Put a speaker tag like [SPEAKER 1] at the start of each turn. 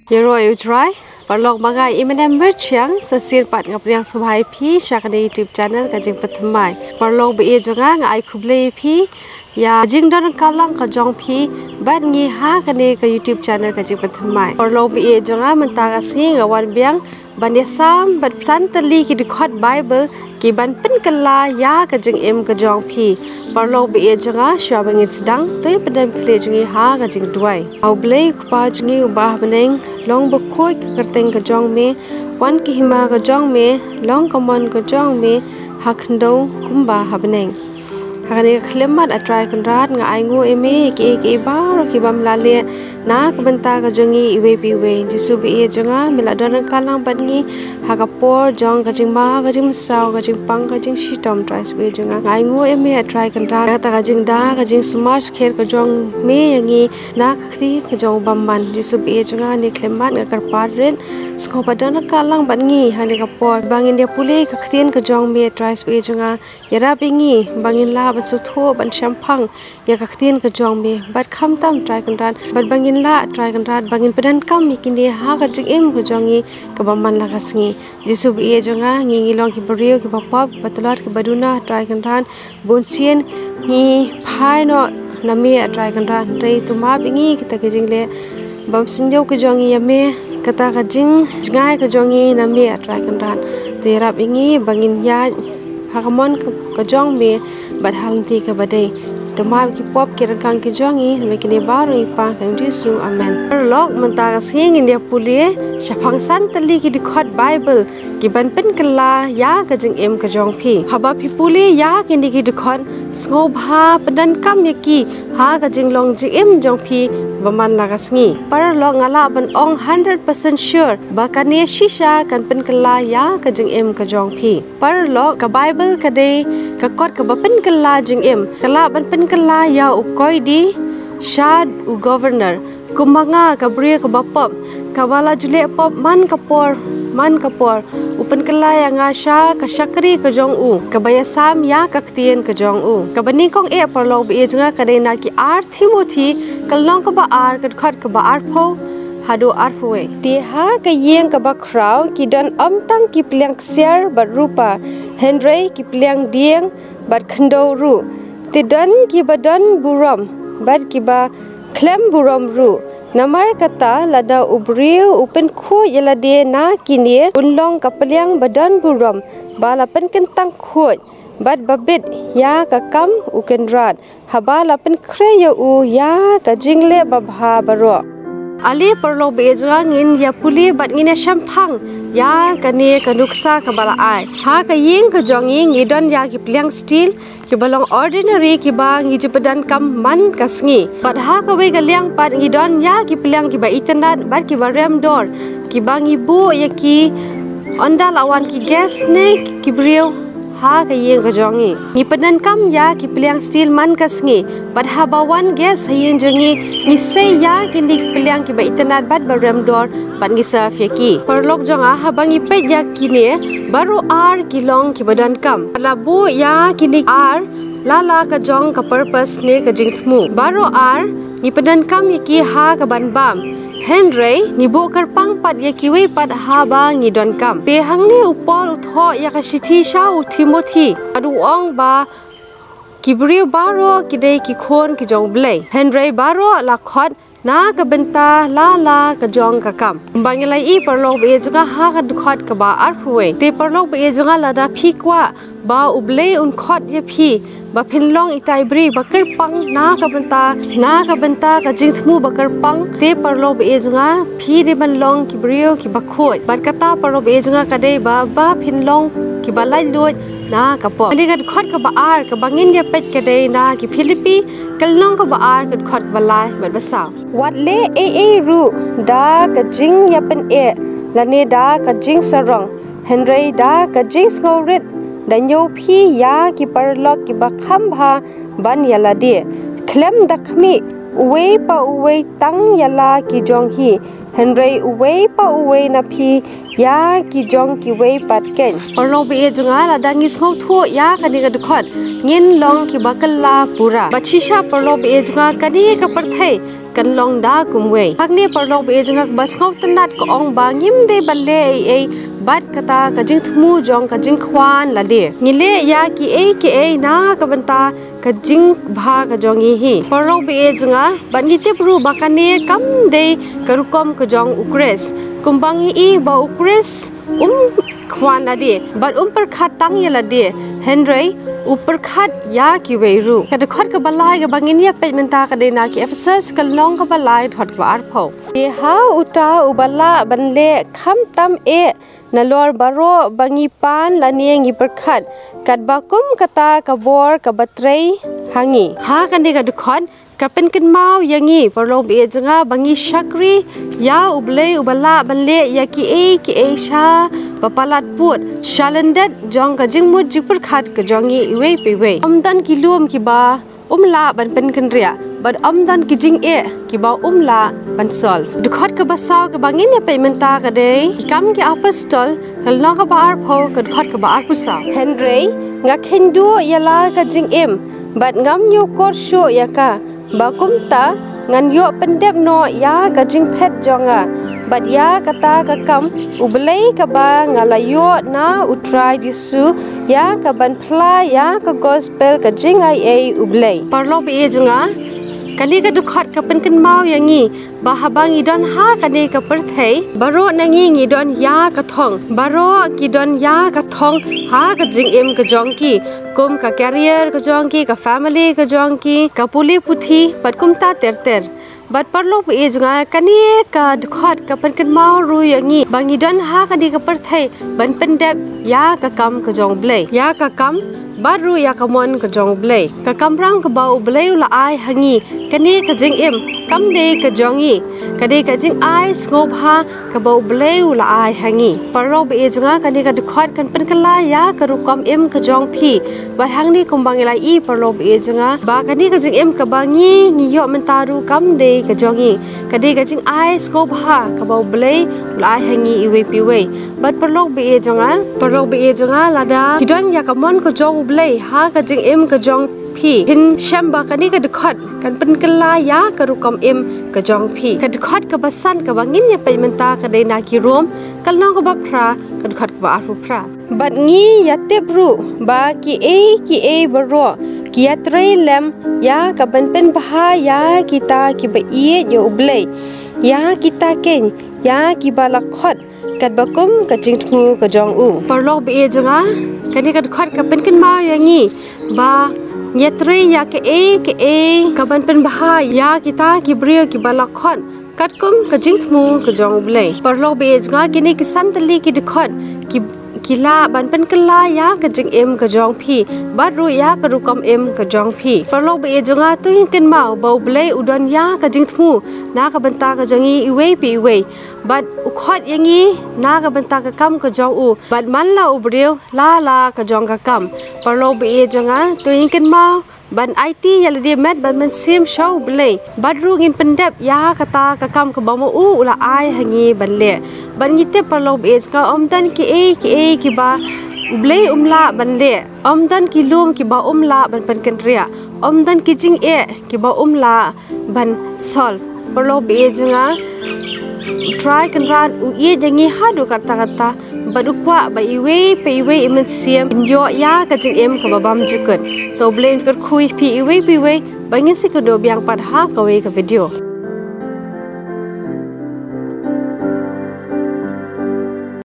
[SPEAKER 1] Yeroi utrai parlok magai imenem merchiang sasir pat ngapriang subhai phi shakane YouTube channel kajing pathamai parlok be jonga ngai khuble phi ya jingdon kalang ka jong phi bat ngi ha kane ka YouTube channel kajing pathamai parlok be jonga mentaga singi ngawan biang banesam bat santali ki dkhot Bible ki ban pynkylla ya kajing em ka jong phi parlok be jonga shwabangit sedang toy pedam khle jingi ha kajing duai au blei khpa jingi ubah beneng long bokoi kerteng ka jong me wan ki hima ka jong me long common ka jong me hakhndo kumba habneng hakane khlemat atrai kan rat nga ai ngo eme ki bar ki bam lale na ka banta ka jongi iwe pi we jisu bi e jonga miladon kalang bangi hakapor jong ka jing ma ka jing saw ka jing pang ka jing shitom tries we jonga ai ngo eme atrai kan rat ta ka jing da ka jing smart kher ka jong me yangi na khti ka jong bam man jisu bi e jonga ni khlemat nga kar par ren sko padon kalang bangi hane ka por bangin dia pule ka khtin ka jong me tries we jonga yara pingi bangin la ban su tho ban champang ya ka khtin ka jong me bat kham tam try kan ran bat bangin la try kan ran bangin pedan kam mikin dia ha ka jing em ka jongi ka baman la ka sngi jisu bi e jonga ngi long ki brio ki bapap batlot ki baduna try kan ran bon sien ngi phai no nami try kan ran rei tu ma bingi kita ka jing le bam sinjo ka jongi ya me kata ka jing ngai ka jongi nami try kan ran te rap ingi bangin ya hakamon ka jong me bat halti ka badai tama ki pop ki rakang ki jongi me kini baru ipang kang Yesu amen lok menta ka sing india pulie shapang san tali ki dkhot Bible ki ban pynkylla ya ka jing em ka jong phi haba phi pulie ya kini ki dkhot sngo bha padan kam ye ki ha ka jing long jing em jong phi baman la ka sngi par lok ngala ban ong 100% sure ba kane shisha kan pynkylla ya ka jing em ka jong phi par lok ka Bible ka de ka kot ka ba pynkylla jing em kala ban pynkylla ya ukoi di shad u governor kumanga ka brie ka bapop ka wala jule pop man kapor upan kala yang asha ka shakri ka jong u ka bayasam ya ka ktien ka jong u ka bani kong e parlok be junga ka de na ki ar Timothy kalong ka ba ar ka khat ka ba ar pho hado ar phoe ti ha ka yeng ka ba kraw ki don tang ki pliang share ba rupa henry ki pliang dieng bat khndo ru ti don ki ba don buram bat ki ba klem buram ru namar kata lada ubriu upen kho yalade na kini unlong kapaliang badan buram bala pen kentang kho bat babit ya ka kam ukenrat habala pen kreya u ya ka jingle babha baro ali perlo be jwa ngin ya puli bat ngine shampang ya kane ka nuksa ka bala ai ha ka ying ka jongi ngidon ya ki pliang steel ki balong ordinary ki ba ngi jipadan kam man kasngi bat ha ka we ga liang pat ngidon ya ki pliang ki ba itendat bat ki ba rem door ki ba ngi bu ya ki ondal awan ki gas ne ki brio ha ka yeng ka jongi ngi padan kam ya ki pliang steel man kasngi bat ha ba wan gas hayen jongi ni se ya ki ni pliang ki ba itendat bat ba rem door bat ngi sa fyaki perlok jonga ha bangi pe ya ki ne baru ar ki long ki badan kam la bu ya ki ni ar lala ka jong ka purpose ne ka jingthmu baru ar ni padan kam ya ki ha ka ban bam Henry ni bu karpang pat ya kiwi pat haba ngi don kam te hang ni upor utho ya ka sithi sha u Timothy adu ong ba kibriu baro kidei ki khon ki jong blei Henry baro la khot na ka benta la ka jong ka kam bangilai I parlok be juga ha ka khot ka ba ar phuwe te parlok be juga lada phi kwa ba ublei un khot ye phi ba phinlong itai bri bakar pang na ka benta ka jingthmu bakar pang te parlo be junga phi de ban long ki brio ki bakhoi bat kata parlo be junga ka dei ba phinlong ki balai loi na ka po ali gat khot ka ba ar ka bangin ya pet ka dei na ki philippi kalnong ka ba ar gat khot ba lai bat ba saw wat le e ru da ka jing ya pen e lane da ka jing sarong henry da ka jing skorit danyo phi ya ki parlok ki bakham bha ban yala de klem dakhmi uwe pa uwe tang yala ki jong hi henrei uwe pa uwe na phi ya ki jong ki wei pat ken parlo be junga la dangis ngau thu ya kani ga dukhot ngin long ki bakalla pura bachisha parlo be junga kani ka parthai kan long da kumwe hakni parlo be junga bas ngau tanat ko ong ba ngim de balle ei bat kata ka jing thmu jong ka jing khwan la de ngile ya ki e na ka banta ka jing bha ka jong hi parlo be junga ban te pru bakane kam de karukom ka jong ukres kumbang hi ba ukres khwan la de bat par khat tang ya la de henrei upar khat ya ki weiru ka de khot ka balai ka bangin ya pe menta ka de na ki Ephesus ka long ka balai thot ba ar pho e ha uta ubala banle kham tam e nalor baro bangi pan la ne ngi par khat kat bakum kata ka bor ka batrei hangi ha ka ne ka de khot kapen ken mau yangi parlo be junga bangi shakri ya uble ubala banle ya ki e sha papalat put shalandet jong ka jingmut jipur khat ka jongi iwe pe we amdan ki lum ki ba umla ban pen ken ria but amdan ki jing e ki ba umla ban sol dukhot ka basaw ka bangin ya pe menta ka de kam ki apostol kal na ka bar pho ka dukhot ka bar pusa henrei nga khendu yala ka jing em but ngam nyu kor sho ya ka bakum ta ngan yo pendep no ya ka jing phet jonga bat ya kata ka kam ublei ka ba ngala yo na utrai jisu ya ka ban phla ya ka gospel ka jing ai ublei parlo be junga kali ka dukhot ka pen ken mau yangi ba habang idon ha kane ka perthei baro nangi ngi don ya ka thong baro ki don ya ka thong ha ka jing em ka jong ki kum ka career ka jong ki ka family ka jong ki ka puli puthi pat kum ta ter bat parlo be junga kani ka dukhot ka pen ken mau ru yangi bangi don ha kani ka perthei ban pendep ya ka kam ka jong blei ya ka kam baru ya kamon ka jong blei ka kamrang ka bau blei la ai hangi kani ka jing em kam de ka jongi ka de ka jing ai sngop ha ka bau blei la ai hangi parlo be junga kani ka dukhot kan pen kala ya ka rukom em ka jong phi ba hangni kumbang la I parlo be junga ba kani ka jing em ka bangi ni yo mentaru kam de ka jongi ka de ka jing ai sngop ha ka bau blei la ai hangi iwe pi we bat parlo be junga la da kidon ya kamon ka jong blei ha ka jing em ka jong phi hin shamba kani ka dukhot kan pen kala ya ka rukom em ka jong phi ka dukhot ka basan ka bangin ya pe menta ka de na ki rom kal no ka ba phra ka dukhot ka ba aru phra bat ngi ya te bru ba ki e baro ki ya tre lem ya ka ban pen bha ya kita ki ba ie yo ublei ya kita ken ya ki ba lakhot kat bakum ka jingthmu ka jong u parlo be junga kani ka dukhot ka pen ken ma yangi ba nyetre ya ke e ka ban pen bha ya kita ki brio ki balakhon katkum ka jingthmu ka jong blei parlo be junga kini ki santali ki dukhot ki la ban pen kala ya ka jing em ka jong phi baru ya ka rukom em ka jong phi parlo be junga tu ken mau bau blei udon ya ka jingthmu na ka banta ka jongi iwe pi we but ukhot yangi na ka banta ka kam ka jong u but man la ubreu la ka jong ka kam parlo be junga tu ken mau ban IT yala dia met ban man sim show blei badru ngin pendep ya kata ka kam ka bamu u la ai hangi ban le ban ngite parlo be ka omdan ki e ki ba blei umla ban le omdan ki lum ki ba umla ban pen ken ria omdan ki jing e ki ba umla ban solve parlo be junga try kan ran u ye jangi hadu kata badukwa ba iwe imen siam yo ya ka jing em ka babam jukut to blame kat khui pi iwe bangin si ko do biang pat ha ka we ka video